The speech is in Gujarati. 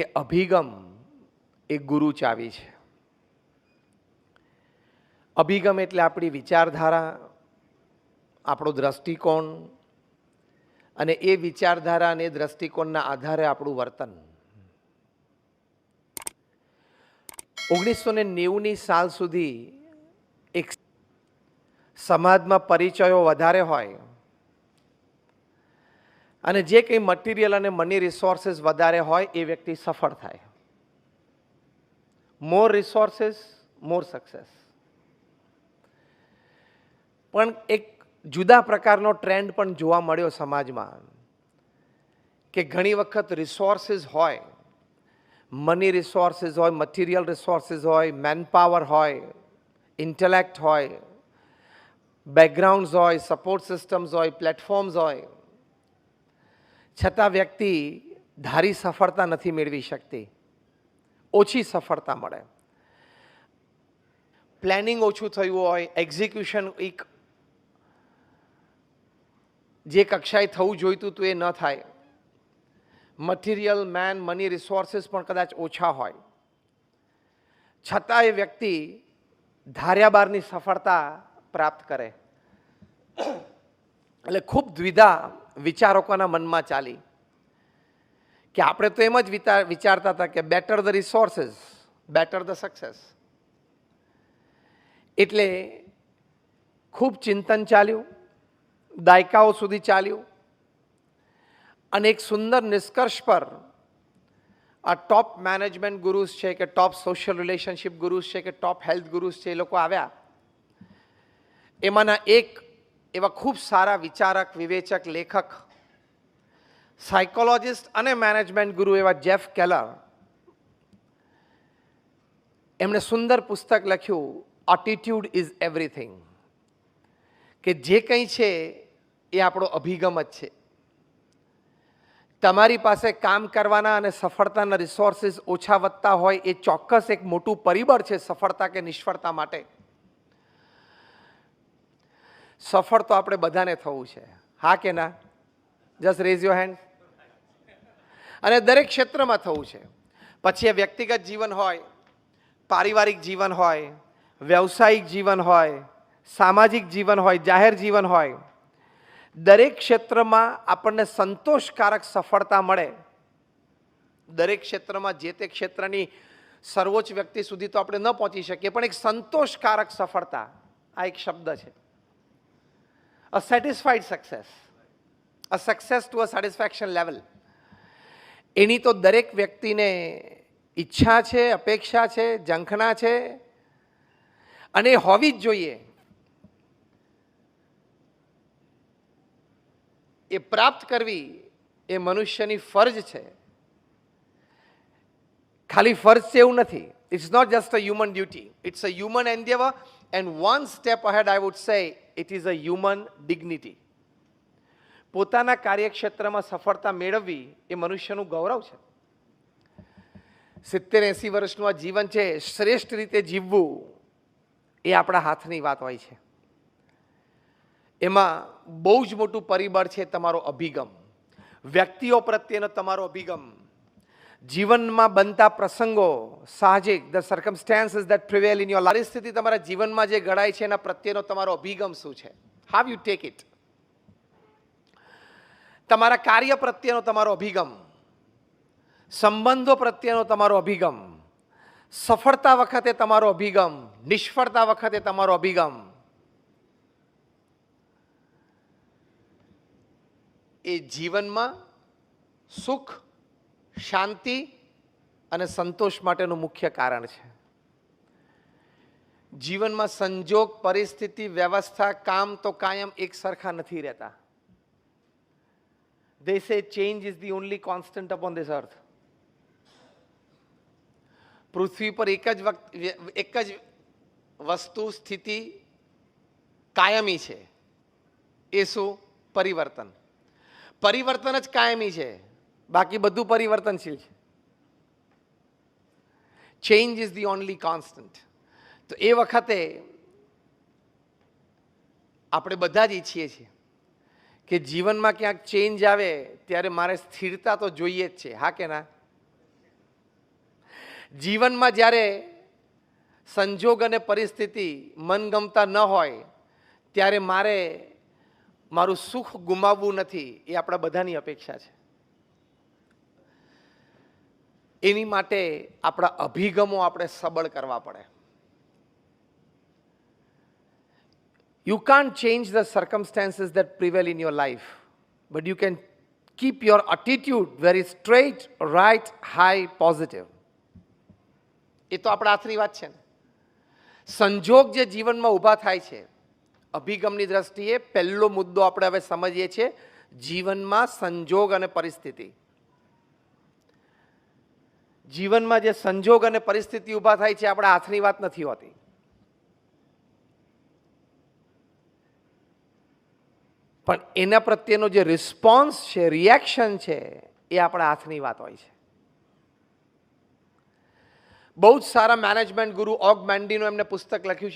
કે અભિગમ એ ગુરુ ચાવી છે. અભિગમ એટલે આપણી વિચારધારા, આપણો દ્રષ્ટિકોણ, અને એ વિચારધારા અને દ્રષ્ટિકોણના આધારે આપણું વર્તન. 1990ની સાલ સુધી એક સમાજમાં પરિચયો વધારે હોય અને જે કંઈ મટીરિયલ અને મની રિસોર્સિસ વધારે હોય એ વ્યક્તિ સફળ થાય. મોર રિસોર્સિસ, મોર સક્સેસ. પણ એક જુદા પ્રકારનો ટ્રેન્ડ પણ જોવા મળ્યો સમાજમાં કે ઘણી વખત રિસોર્સિસ હોય, મની રિસોર્સિસ હોય, મટીરિયલ રિસોર્સિસ હોય, મેનપાવર હોય, ઇન્ટેલેક્ટ હોય, બેકગ્રાઉન્ડ્સ હોય, સપોર્ટ સિસ્ટમ્સ હોય, પ્લેટફોર્મ્સ હોય, છતાં વ્યક્તિ ધારી સફળતા નથી મેળવી શકતી, ઓછી સફળતા મળે. પ્લાનિંગ ઓછું થયું હોય, એક્ઝિક્યુશન એક જે કક્ષાએ થવું જોઈતું હતું એ ન થાય, મટીરિયલ, મેન, મની રિસોર્સિસ પણ કદાચ ઓછા હોય, છતાં એ વ્યક્તિ ધાર્યા બારની સફળતા પ્રાપ્ત કરે. એટલે ખૂબ દ્વિધા વિચારકોના મનમાં ચાલી કે આપણે તો એમ જ વિચારતા હતા કે better the resources, better the success. એટલે ખૂબ ચિંતન ચાલ્યું, દાયકાઓ સુધી ચાલ્યું, અને એક સુંદર નિષ્કર્ષ પર આ ટોપ મેનેજમેન્ટ ગુરુઝ છે કે ટોપ સોશિયલ રિલેશનશિપ ગુરુઝ છે કે ટોપ હેલ્થ ગુરુઝ છે, એ લોકો આવ્યા. એમાંના એક એવા ખૂબ સારા વિચારક, વિવેચક, લેખક, સાયકોલોજિસ્ટ અને મેનેજમેન્ટ ગુરુ એવા જેફ કેલર, એમણે સુંદર પુસ્તક લખ્યું એટીટ્યુડ ઇઝ એવરીથિંગ, કે જે કંઈ છે એ આપણો અભિગમ જ છે. તમારી પાસે કામ કરવાના અને સફળતાના રિસોર્સિસ ઓછા વધતા હોય એ ચોક્કસ એક મોટું પરિબળ છે સફળતા કે નિષ્ફળતા માટે. સફળ તો આપણે બધાને થવું છે, હા કે ના? Just rays your hand. અને દરેક ક્ષેત્રમાં થવું છે. પછી એ વ્યક્તિગત જીવન હોય, પારિવારિક જીવન હોય, વ્યવસાયિક જીવન હોય, સામાજિક જીવન હોય, જાહેર જીવન હોય, દરેક ક્ષેત્રમાં આપણને સંતોષકારક સફળતા મળે. દરેક ક્ષેત્રમાં જે તે ક્ષેત્રની સર્વોચ્ચ વ્યક્તિ સુધી તો આપણે ન પહોંચી શકીએ, પણ એક સંતોષકારક સફળતા, આ એક શબ્દ છે. A satisfied success, a success to a satisfaction level. એની તો દરેક વ્યક્તિને ઈચ્છા છે, અપેક્ષા છે, ઝંખના છે, અને હોવી જ જોઈએ. એ પ્રાપ્ત કરવી એ મનુષ્યની ફરજ છે. ખાલી ફરજ છે એવું નથી. It's not just a human duty, it's a human endeavour, and one step ahead I would say it is a human dignity. પોતાના કાર્યક્ષેત્રમાં સફળતા મેળવવી એ મનુષ્યનું ગૌરવ છે. 70-80 વર્ષનું આ જીવન છે, શ્રેષ્ઠ રીતે જીવવું એ આપણા હાથની વાત હોય છે. એમાં બહુ જ મોટું પરિબળ છે તમારો અભિગમ, વ્યક્તિઓ પ્રત્યેનો તમારો અભિગમ, જીવનમાં બનતા પ્રસંગો, સાહજિક, the સર્કમસ્ટેન્સીસ that prevail in your life, પરિસ્થિતિ તમારા જીવનમાં જે ઘડાય છે એના પ્રત્યેનો તમારો અભિગમ શું છે? How you take it. તમારા કાર્ય પ્રત્યેનો તમારો અભિગમ, સંબંધો પ્રત્યેનો તમારો અભિગમ, સફળતા વખતે તમારો અભિગમ, નિષ્ફળતા વખતે તમારો અભિગમ, એ જીવનમાં સુખ, શાંતિ અને સંતોષ માટેનું મુખ્ય કારણ છે. જીવનમાં સંજોગ, પરિસ્થિતિ, વ્યવસ્થા, કામ તો કાયમ એક સરખા નથી રહેતા. They say change is the only constant upon this earth. પૃથ્વી પર એક જ વસ્તુ, સ્થિતિ કાયમી છે. એ શું? પરિવર્તન. પરિવર્તન જ કાયમી છે, બાકી બધું પરિવર્તનશીલ છે. Change is the only constant. તો એ વખતે આપણે બધા જ ઈચ્છીએ છીએ કે જીવનમાં ક્યાંક ચેન્જ આવે ત્યારે મારે સ્થિરતા તો જોઈએ જ છે, હા કે ના? જીવનમાં જ્યારે સંજોગ અને પરિસ્થિતિ મનગમતા ન હોય ત્યારે મારે મારું સુખ ગુમાવવું નથી, એ આપણા બધાની અપેક્ષા છે. એની માટે આપણા અભિગમો આપણે સબળ કરવા પડે. You can't change the circumstances that prevail in your life, but you can keep your attitude very straight, right, high, positive. એ તો આપણા હાથની વાત છે ને. સંજોગ જે જીવનમાં ઊભા થાય છે, અભિગમની દ્રષ્ટિએ પહેલો મુદ્દો આપણે હવે સમજીએ છીએ, જીવનમાં સંજોગ અને પરિસ્થિતિ. જીવનમાં જે સંજોગ અને પરિસ્થિતિ ઊભા થાય છે આપણા હાથની વાત નથી હોતી. પણ એના પ્રત્યેનો જે રિસ્પોન્સ છે, રિએક્શન છે, એ આપણા હાથની વાત હોય છે. બહુ જ સારા મેનેજમેન્ટ ગુરુ ઓગ મેન્ડીનું એમને પુસ્તક લખ્યું છે